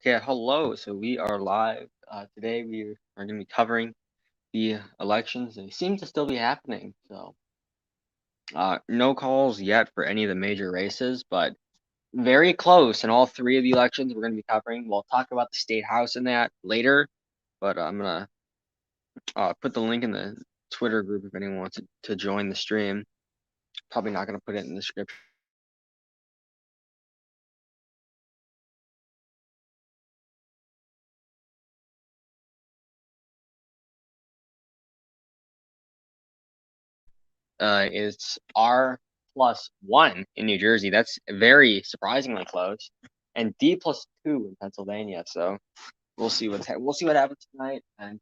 Okay, hello. So we are live. Today we are going to be covering the elections. They seem to still be happening. So no calls yet for any of the major races, but very close in all three of the elections we're going to be covering. We'll talk about the state house in that later, but I'm going to put the link in the Twitter group if anyone wants to join the stream. Probably not going to put it in the description. It's R+1 in New Jersey. That's very surprisingly close, and D+2 in Pennsylvania. So we'll see what happens tonight, and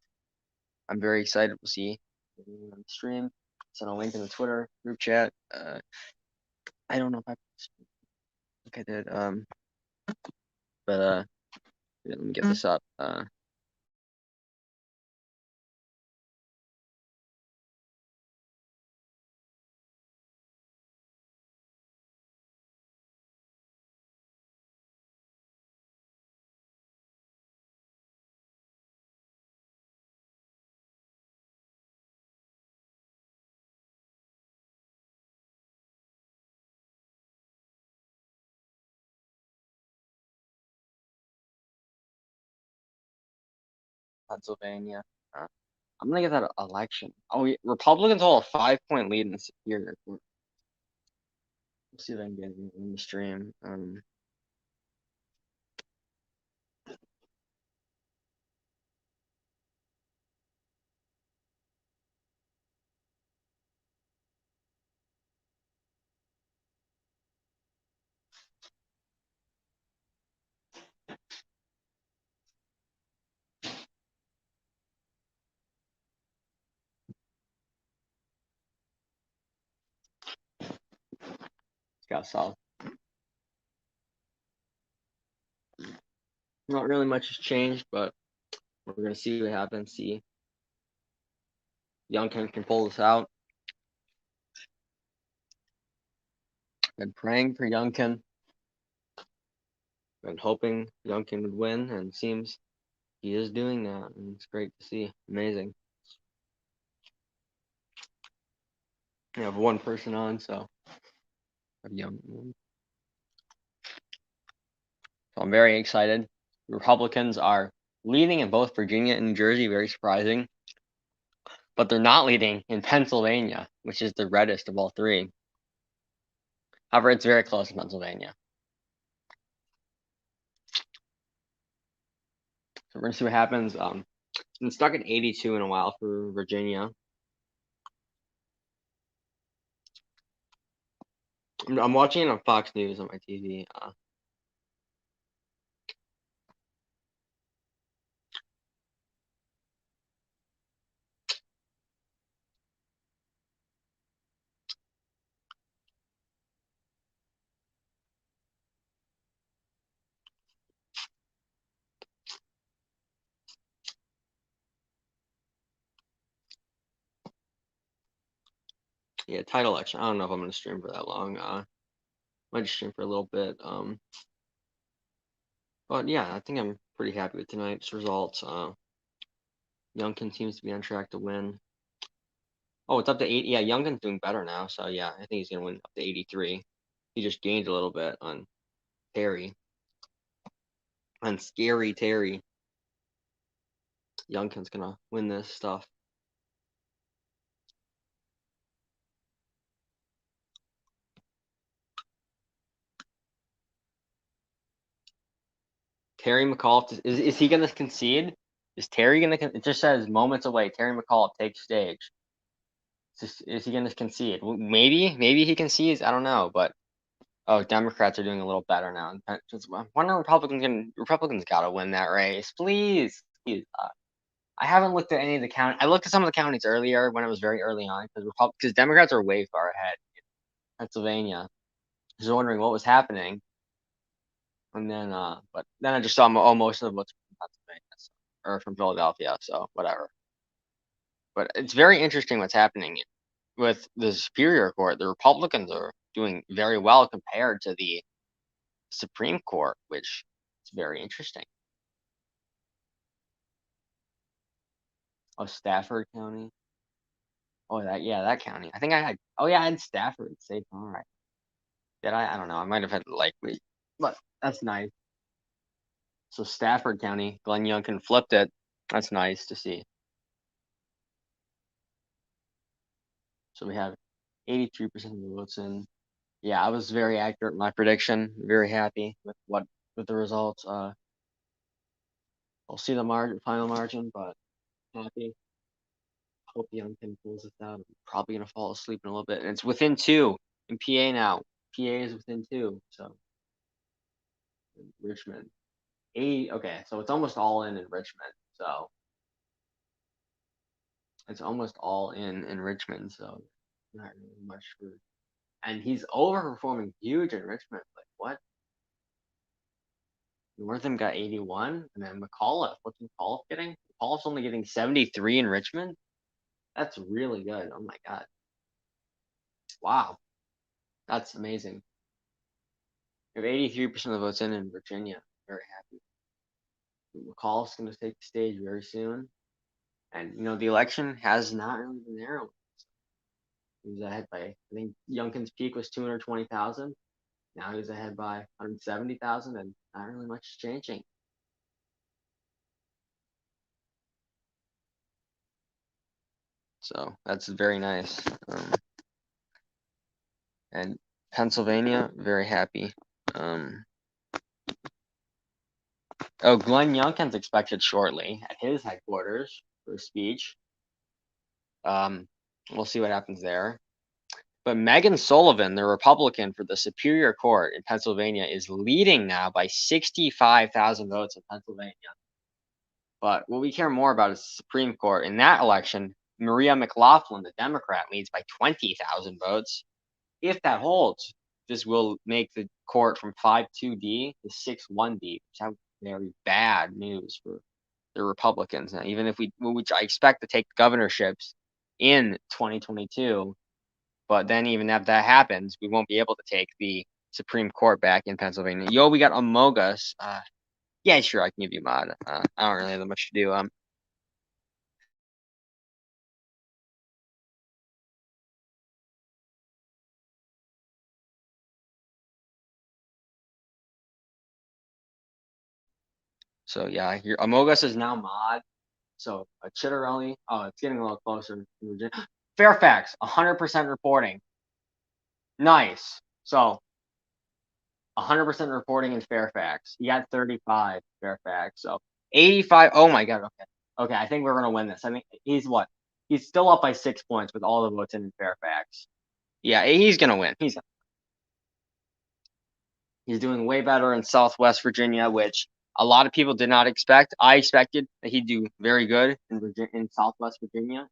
I'm very excited. We'll see on the stream. Send a link in the Twitter group chat. I don't know if I think I did. But let me get this up. Pennsylvania. I'm gonna get that election. Oh, yeah, Republicans hold a 5-point lead in the Superior Court. Let's see if I can get it in the stream. Got solid. Not really much has changed, but we're gonna see what happens. See, Youngkin can pull this out. Been praying for Youngkin. Been hoping Youngkin would win, and it seems he is doing that, and it's great to see. Amazing. We have one person on, so have Youngkin. So I'm very excited. Republicans are leading in both Virginia and New Jersey, very surprising. But they're not leading in Pennsylvania, which is the reddest of all three. However, it's very close in Pennsylvania. So we're gonna see what happens. It's been stuck at 82 in a while for Virginia. I'm watching it on Fox News on my TV. Yeah, title election. I don't know if I'm gonna stream for that long. Might just stream for a little bit. But yeah, I think I'm pretty happy with tonight's results. Youngkin seems to be on track to win. Oh, it's up to 8. Yeah, Youngkin's doing better now. So yeah, I think he's gonna win up to 83. He just gained a little bit on Terry. On Scary Terry. Youngkin's gonna win this stuff. Terry McAuliffe is he gonna concede? Is Terry gonna? It just says moments away. Terry McAuliffe takes stage. Is he gonna concede? Maybe he concedes. I don't know, but oh, Democrats are doing a little better now. I'm wondering Republicans gotta win that race, please. Please. I haven't looked at any of the county. I looked at some of the counties earlier when it was very early on because Democrats are way far ahead in Pennsylvania. I was wondering what was happening, and then but then I just saw most of them what's from Pennsylvania or from Philadelphia, so whatever. But it's very interesting what's happening with the Superior Court. The Republicans are doing very well compared to the Supreme Court, which is very interesting. Oh, Stafford County. Oh, that county. I think I had. Oh yeah, I had Stafford safe. All right. Did I? I don't know. I might have had likely, but that's nice. So Stafford County, Glenn Youngkin flipped it. That's nice to see. So we have 83% of the votes in. Yeah, I was very accurate in my prediction. Very happy with the results. We'll see the final margin, but happy. Hope Youngkin pulls this out. I'm probably gonna fall asleep in a little bit. And it's within 2 in PA now. PA is within 2. So Richmond. 80. Okay, so it's almost all in Richmond. So it's almost all in Richmond. So not really much for. And he's overperforming huge in Richmond. Like what? Northam got 81, and then McAuliffe. What's McAuliffe getting? McAuliffe's only getting 73 in Richmond. That's really good. Oh my god. Wow. That's amazing. We have 83% of the votes in Virginia. Very happy. McAuliffe's going to take the stage very soon. And, the election has not really been narrow. He was ahead by, I think Youngkin's peak was 220,000. Now he's ahead by 170,000, and not really much is changing. So that's very nice. And Pennsylvania, very happy. Oh, Glenn Youngkin's expected shortly at his headquarters for a speech. We'll see what happens there. But Megan Sullivan, the Republican for the Superior Court in Pennsylvania, is leading now by 65,000 votes in Pennsylvania. But what we care more about is the Supreme Court. In that election, Maria McLaughlin, the Democrat, leads by 20,000 votes. If that holds, this will make the court from 5-2D to 6-1D, which is very bad news for the Republicans. Now, even if which I expect to take governorships in 2022, but then even if that happens, we won't be able to take the Supreme Court back in Pennsylvania. Yo, we got Amogus. Yeah, sure, I can give you mod. I don't really have much to do. So yeah, your Amogus is now mod. So Chitterelli. Oh, it's getting a little closer. Fairfax, 100% reporting. Nice. So 100% reporting in Fairfax. He got 35 Fairfax. So 85. Oh my god. Okay. Okay. I think we're gonna win this. I think he's what? He's still up by 6 points with all the votes in Fairfax. Yeah, he's gonna win. He's doing way better in Southwest Virginia, which a lot of people did not expect. I expected that he'd do very good in Southwest Virginia.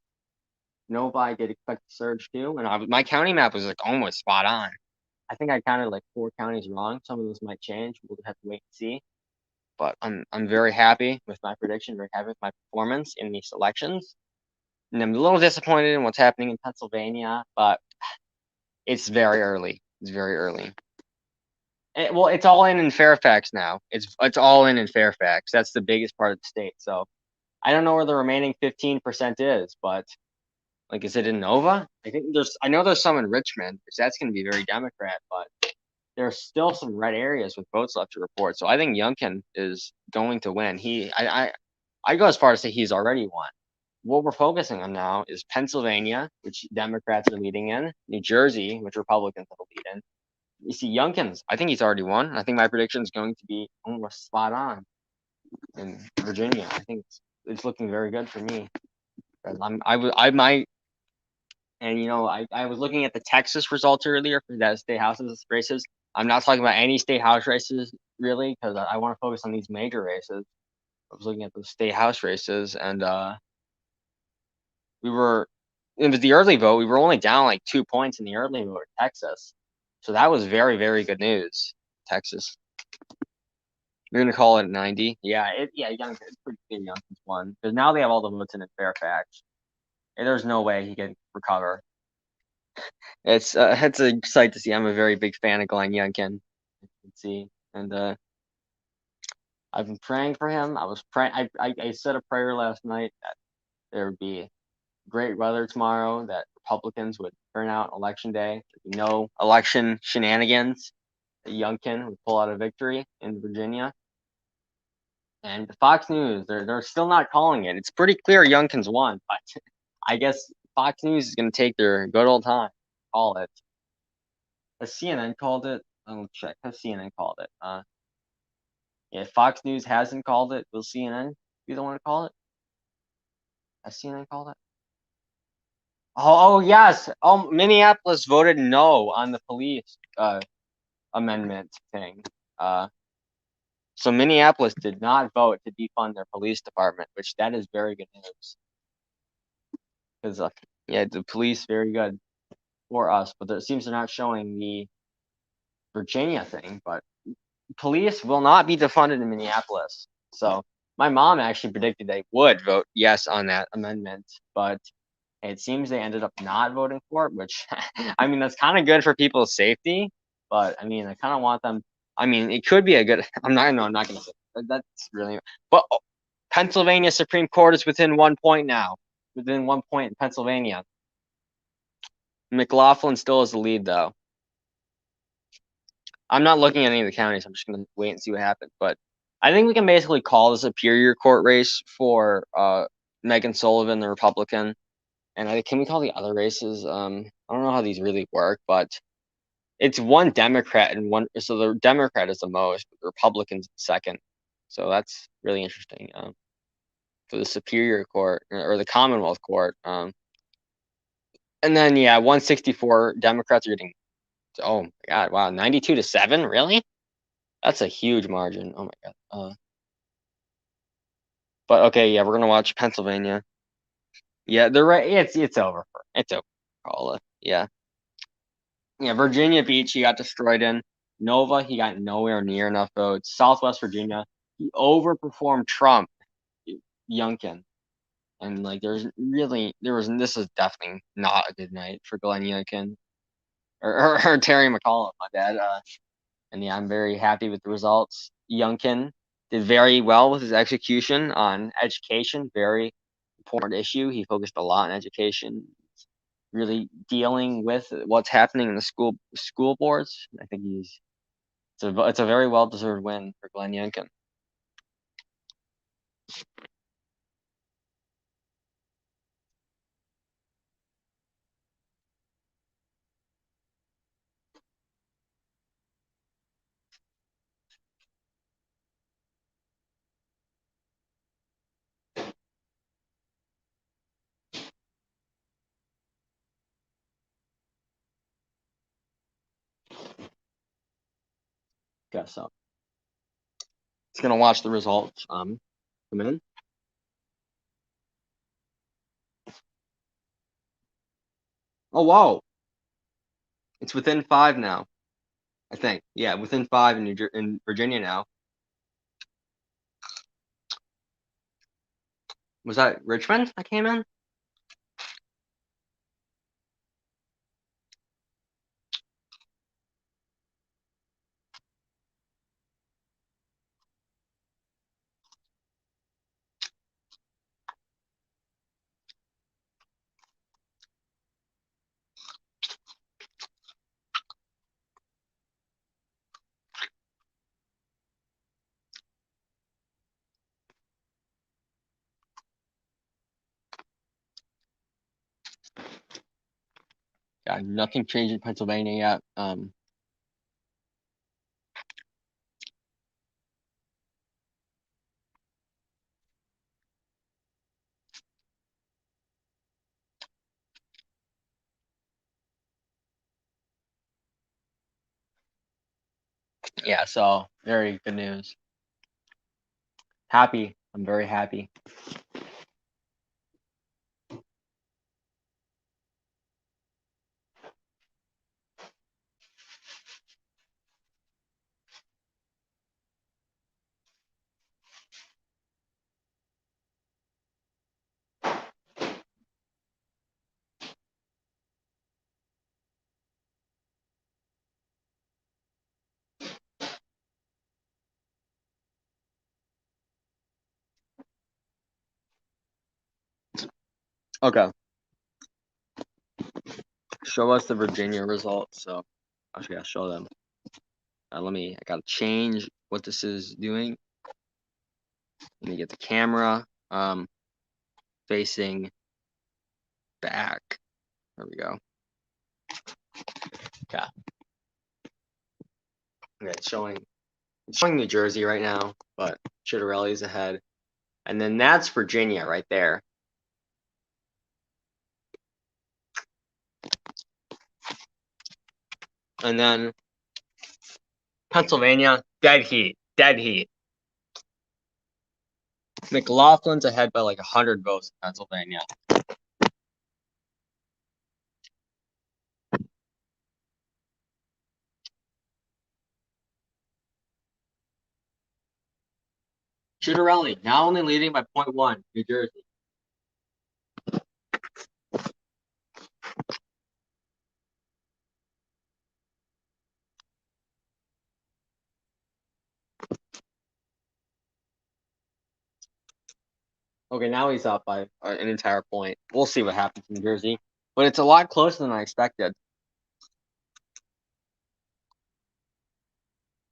Nobody did expect the surge too, and my county map was like almost spot on. I think I counted like 4 counties wrong. Some of those might change. We'll have to wait and see. But I'm very happy with my prediction. Very happy with my performance in these elections. And I'm a little disappointed in what's happening in Pennsylvania, but it's very early. It's very early. Well, it's all in Fairfax now. It's all in Fairfax. That's the biggest part of the state. So I don't know where the remaining 15% is, but like, is it in Nova? I know there's some in Richmond, because that's going to be very Democrat, but there's still some red areas with votes left to report. So I think Youngkin is going to win. I go as far as to say he's already won. What we're focusing on now is Pennsylvania, which Democrats are leading in, New Jersey, which Republicans will lead in. You see, Youngkin's, I think he's already won. I think my prediction is going to be almost spot on in Virginia. I think it's looking very good for me. I might, and I was looking at the Texas results earlier for that state house races. I'm not talking about any state house races really, because I want to focus on these major races. I was looking at the state house races, and it was the early vote. We were only down like 2 points in the early vote in Texas. So that was very, very good news. Texas. You're gonna call it 90? Yeah, Youngkin. It's pretty clear Youngkin's won, because now they have all the votes in Fairfax, and there's no way he can recover. It's a sight to see. I'm a very big fan of Glenn Youngkin. You can see, and I've been praying for him. I was praying. I said a prayer last night that there would be great weather tomorrow, that Republicans would turn out election day. There'd be no election shenanigans. That Youngkin would pull out a victory in Virginia. And the Fox News, they're still not calling it. It's pretty clear Youngkin's won, but I guess Fox News is going to take their good old time to call it. Has CNN called it? I'll check. Has CNN called it? Yeah, Fox News hasn't called it. Will CNN be the one to call it? Has CNN called it? Oh yes. Oh, Minneapolis voted no on the police amendment thing. So Minneapolis did not vote to defund their police department, which that is very good news. Because yeah, the police very good for us, but it seems they're not showing the Virginia thing. But police will not be defunded in Minneapolis. So my mom actually predicted they would vote yes on that amendment, but it seems they ended up not voting for it, which I mean that's kind of good for people's safety. But I mean, I kind of want them. I mean, it could be a good. I'm not. No, I'm not going to say that's really. But Pennsylvania Supreme Court is within 1 point now. Within 1 point in Pennsylvania. McLaughlin still has the lead though. I'm not looking at any of the counties. I'm just going to wait and see what happens. But I think we can basically call the Superior Court race for Megan Sullivan, the Republican. And can we call the other races? I don't know how these really work, but it's one Democrat and one. So the Democrat is the most, but the Republican's second. So that's really interesting for the Superior Court or the Commonwealth Court. And then 164 Democrats are getting. Oh my God! Wow, 92-7, really? That's a huge margin. Oh my God. But okay, we're gonna watch Pennsylvania. Yeah, they're right. It's over. It's over. All yeah. Virginia Beach, he got destroyed in. Nova, he got nowhere near enough votes. Southwest Virginia, he overperformed Trump, Youngkin. And this is definitely not a good night for Glenn Youngkin or Terry McAuliffe, my bad. And I'm very happy with the results. Youngkin did very well with his execution on education, very important issue. He focused a lot on education, really dealing with what's happening in the school boards. I think it's a very well deserved win for Glenn Youngkin. Guess so. It's gonna watch the results come in. Oh wow, it's within 5 now. I think within 5 in Virginia now. Was that Richmond that came in? Yeah, nothing changed in Pennsylvania yet. So very good news. Happy. I'm very happy. Okay. Show us the Virginia results. So actually, I'll show them. I gotta change what this is doing. Let me get the camera facing back. There we go. Okay. Okay, it's showing New Jersey right now, but Chitterelli's ahead. And then that's Virginia right there. And then Pennsylvania, dead heat, dead heat. McLaughlin's ahead by like 100 votes in Pennsylvania. Chitterelli now only leading by 0.1, New Jersey. Okay, now he's up by an entire point. We'll see what happens in New Jersey. But it's a lot closer than I expected.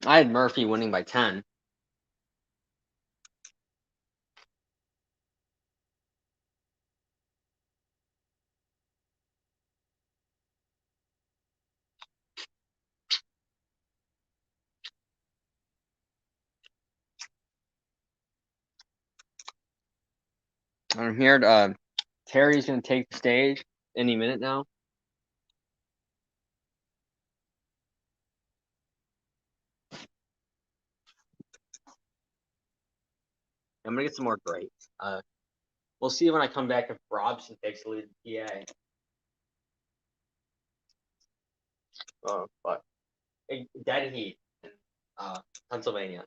I had Murphy winning by 10. I'm here. Terry's going to take the stage any minute now. I'm going to get some more grapes. We'll see when I come back if Robson takes the lead in PA. But dead heat in Pennsylvania.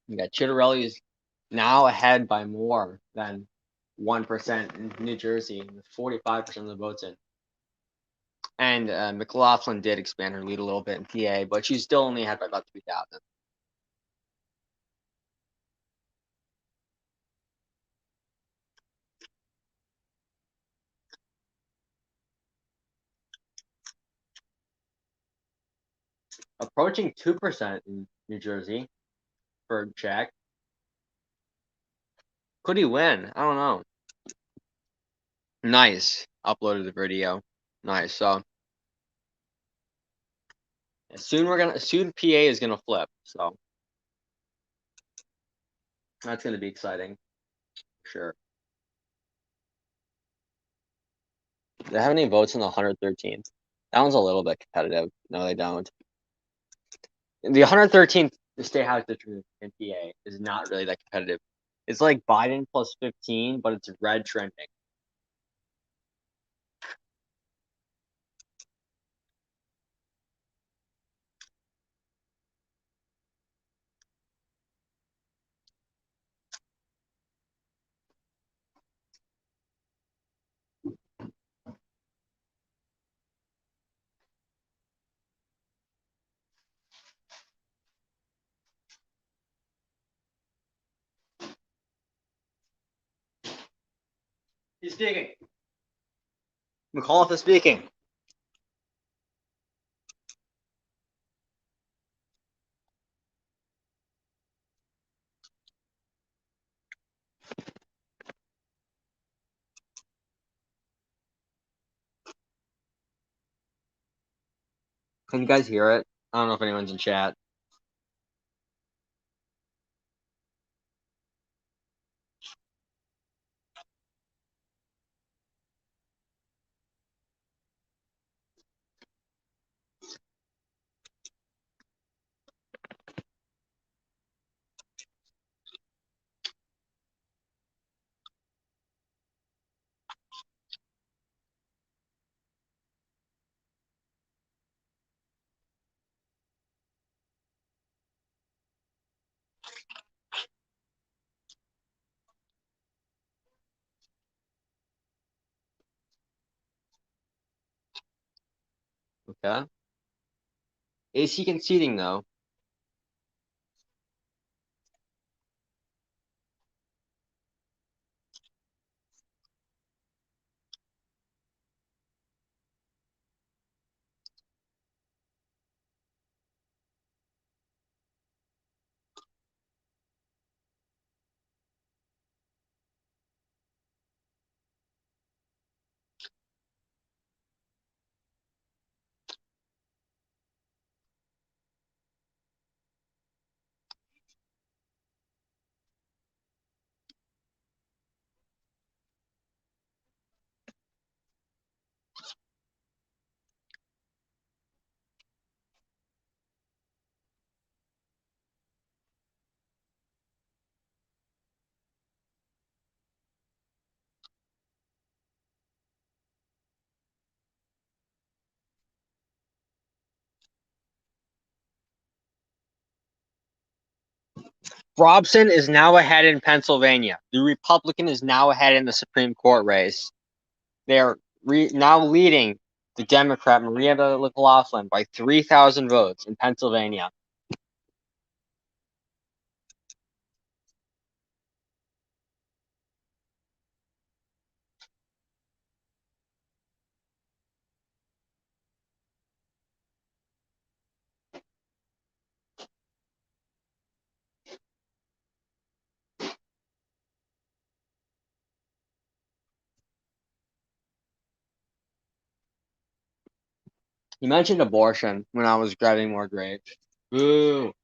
You got Chitterelli is now ahead by more than 1% in New Jersey, with 45% of the votes in. And McLaughlin did expand her lead a little bit in PA, but she's still only ahead by about 3,000. Approaching 2% in New Jersey for Jack. Could he win? I don't know. Nice. Uploaded the video. Nice. So soon PA is gonna flip. So that's gonna be exciting. Sure. Do they have any votes in the 113th? That one's a little bit competitive. No, they don't. The 113th state house district in PA is not really that competitive. It's like Biden plus 15, but it's red trending. He's speaking. McAuliffe is speaking. Can you guys hear it? I don't know if anyone's in chat. Okay. Is he conceding though? Robson is now ahead in Pennsylvania. The Republican is now ahead in the Supreme Court race. They're now leading the Democrat Maria McLaughlin by 3,000 votes in Pennsylvania. You mentioned abortion when I was grabbing more grapes. Boo.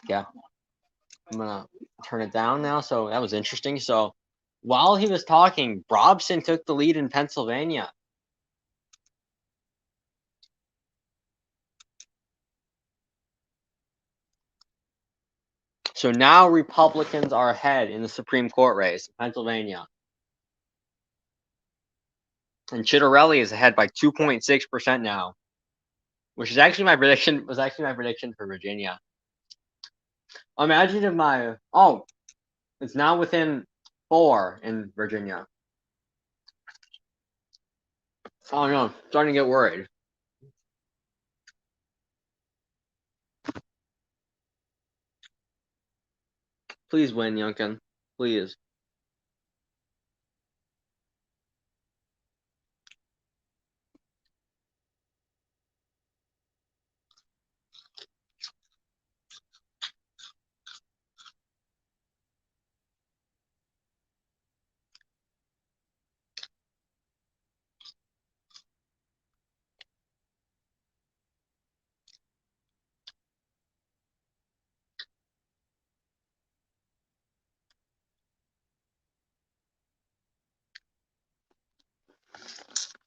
Yeah. I'm gonna turn it down now. So that was interesting. So while he was talking, Robson took the lead in Pennsylvania. So now Republicans are ahead in the Supreme Court race in Pennsylvania. And Chitterelli is ahead by 2.6% now, which is actually my prediction. Was actually my prediction for Virginia. Imagine if it's now within 4 in Virginia. Oh no, starting to get worried. Please win, Youngkin. Please.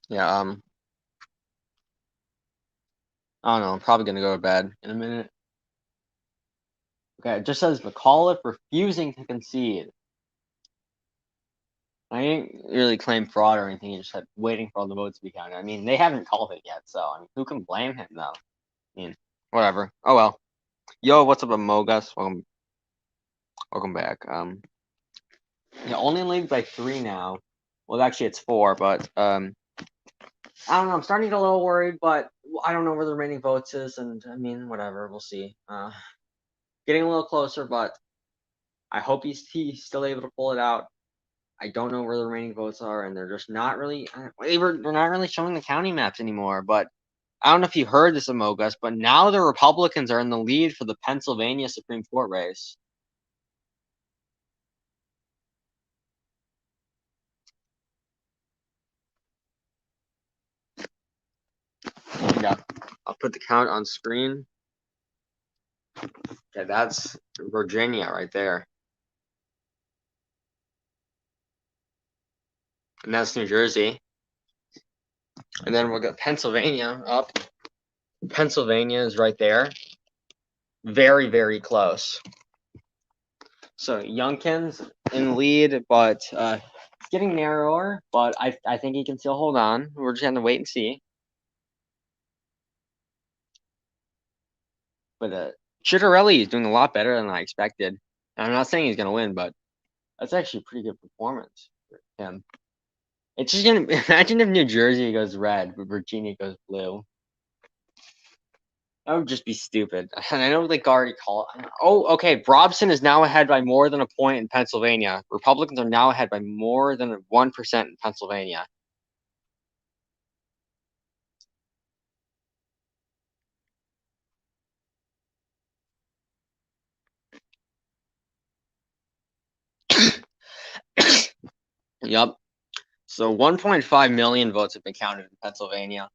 Yeah, I don't know. I'm probably gonna go to bed in a minute. Okay, it just says McAuliffe refusing to concede. I didn't really claim fraud or anything. He just said waiting for all the votes to be counted. I mean, they haven't called it yet, so I mean, who can blame him though? I mean, whatever. Oh well. Yo, what's up, Amogus? Welcome back. Yeah, only in lead by 3 now. Well, actually, it's 4, but I don't know. I'm starting to get a little worried, but I don't know where the remaining votes is, and I mean, whatever. We'll see. Getting a little closer, but I hope he's still able to pull it out. I don't know where the remaining votes are, and they're just not really. They're not really showing the county maps anymore. But I don't know if you heard this, Amogus, but now the Republicans are in the lead for the Pennsylvania Supreme Court race. Yeah, I'll put the count on screen. Yeah, that's Virginia right there. And that's New Jersey. And then we'll get Pennsylvania up. Pennsylvania is right there. Very, very close. So Youngkin's in lead, but It's getting narrower, but I think he can still hold on. We're just gonna wait and see. But Chitterelli is doing a lot better than I expected. I'm not saying he's gonna win, but that's actually a pretty good performance for him. It's just gonna imagine if New Jersey goes red, but Virginia goes blue. That would just be stupid. And I know they already call it. Oh, okay. Brobson is now ahead by more than a point in Pennsylvania. Republicans are now ahead by more than 1% in Pennsylvania. Yep. So 1.5 million votes have been counted in Pennsylvania.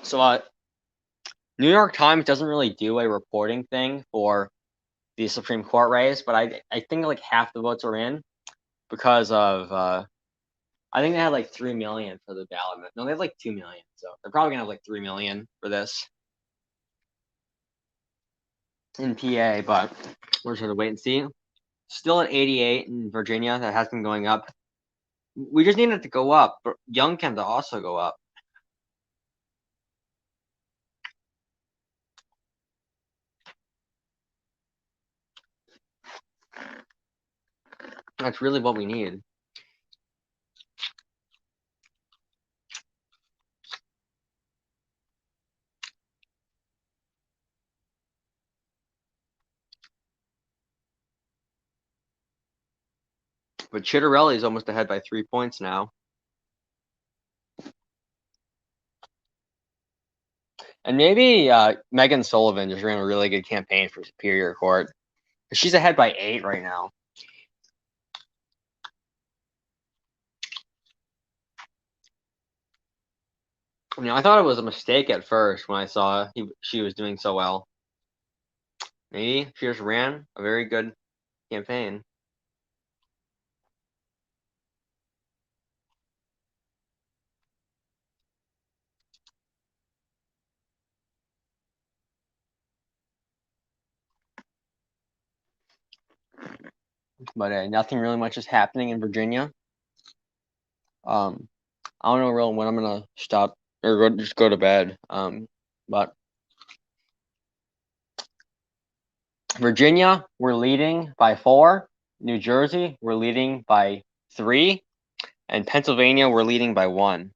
So New York Times doesn't really do a reporting thing for the Supreme Court race, but I think like half the votes are in because of I think they had like 3 million for the ballot. No, they have like 2 million, so they're probably gonna have like 3 million for this in PA. But we're just gonna wait and see. Still at 88 in Virginia. That has been going up. We just need it to go up, but Youngkin to also go up. That's really what we need. But Chitterelli is almost ahead by 3 points now. And maybe Megan Sullivan just ran a really good campaign for Superior Court. She's ahead by 8 right now. I thought it was a mistake at first when I saw she was doing so well. Maybe she just ran a very good campaign. But nothing really much is happening in Virginia. I don't know really when I'm gonna stop or just go to bed. But Virginia, we're leading by 4. New Jersey, we're leading by 3. And Pennsylvania, we're leading by 1.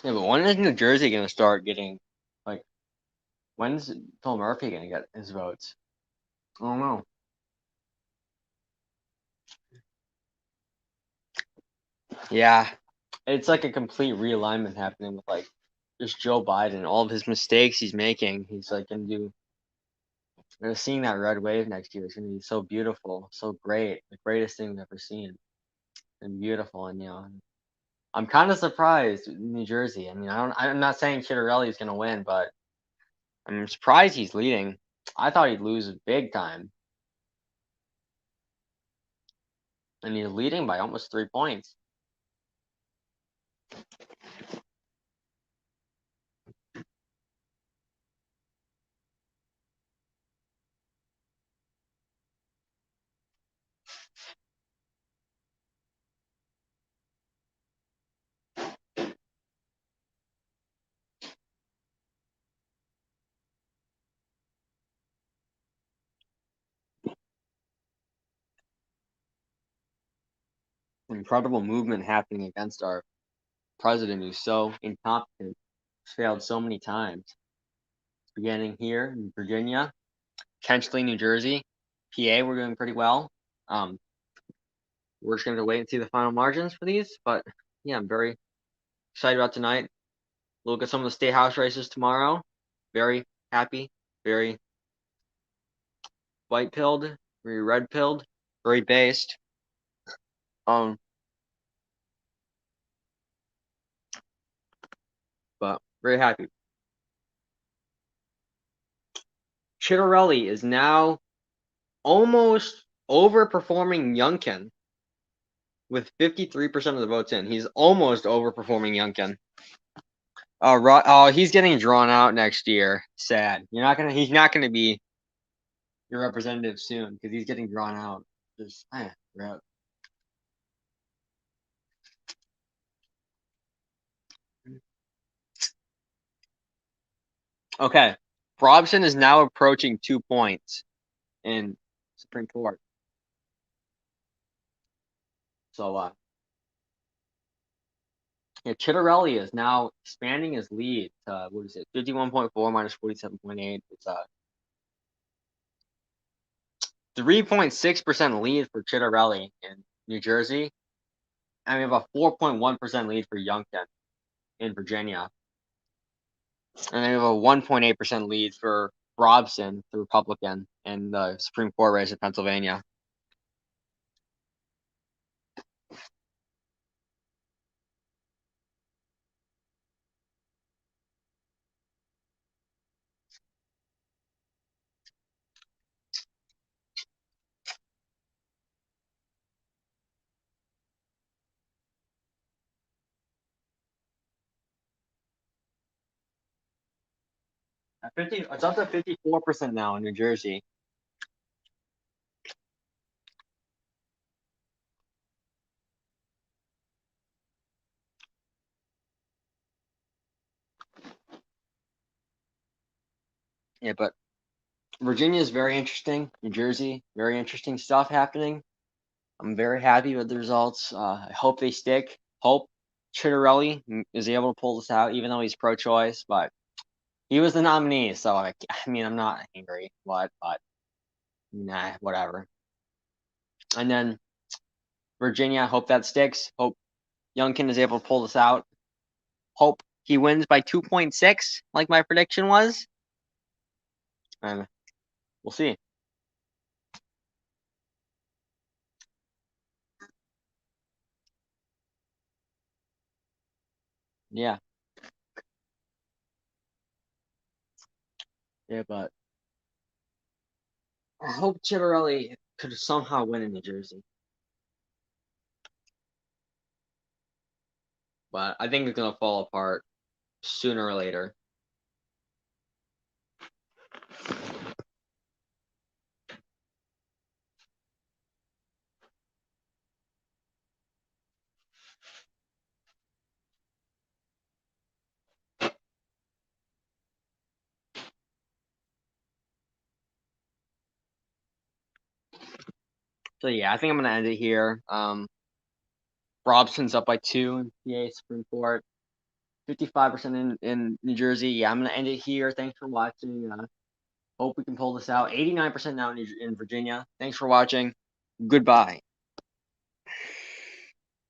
Yeah, but when is New Jersey gonna start getting like? When's Phil Murphy gonna get his votes? I don't know. Yeah, it's like a complete realignment happening with like just Joe Biden, all of his mistakes he's making. He's like gonna do. Seeing that red wave next year is gonna be so beautiful, so great, the greatest thing we've ever seen, and beautiful. And I'm kind of surprised in New Jersey. I mean, I'm not saying Chitterelli is gonna win, but I'm surprised he's leading. I thought he'd lose big time, and he's leading by almost 3 points. Incredible movement happening against our president who's so incompetent, failed so many times. Beginning here in Virginia, potentially New Jersey, PA, we're doing pretty well. We're just going to wait and see the final margins for these, but yeah, I'm very excited about tonight. We'll look at some of the state house races tomorrow. Very happy, very white-pilled, very red-pilled, very based. But very happy. Chitterelli is now almost overperforming Youngkin with 53% of the votes in. He's almost overperforming Youngkin. He's getting drawn out next year. Sad. He's not gonna be your representative soon because he's getting drawn out. Just rip. Okay. Robson is now approaching 2 points in Supreme Court. So Chitterelli is now expanding his lead to 51.4 minus 47.8. It's 3.6% lead for Chitterelli in New Jersey. And we have a 4.1% lead for Youngkin in Virginia. And then we have a 1.8% lead for Robson, the Republican, in the Supreme Court race in Pennsylvania. It's up to 54% now in New Jersey. Yeah, but Virginia is very interesting. New Jersey, very interesting stuff happening. I'm very happy with the results. I hope they stick. Hope Chitterelli is able to pull this out, even though he's pro-choice. But he was the nominee, so I'm not angry. But nah, whatever. And then Virginia, hope that sticks. Hope Youngkin is able to pull this out. Hope he wins by 2.6, like my prediction was. And we'll see. Yeah. Yeah, but I hope Chitterelli could somehow win in New Jersey. But I think it's going to fall apart sooner or later. So yeah, I think I'm going to end it here. Robson's up by 2 in PA Supreme Court. 55% in New Jersey. Yeah, I'm going to end it here. Thanks for watching. Hope we can pull this out. 89% now in Virginia. Thanks for watching. Goodbye.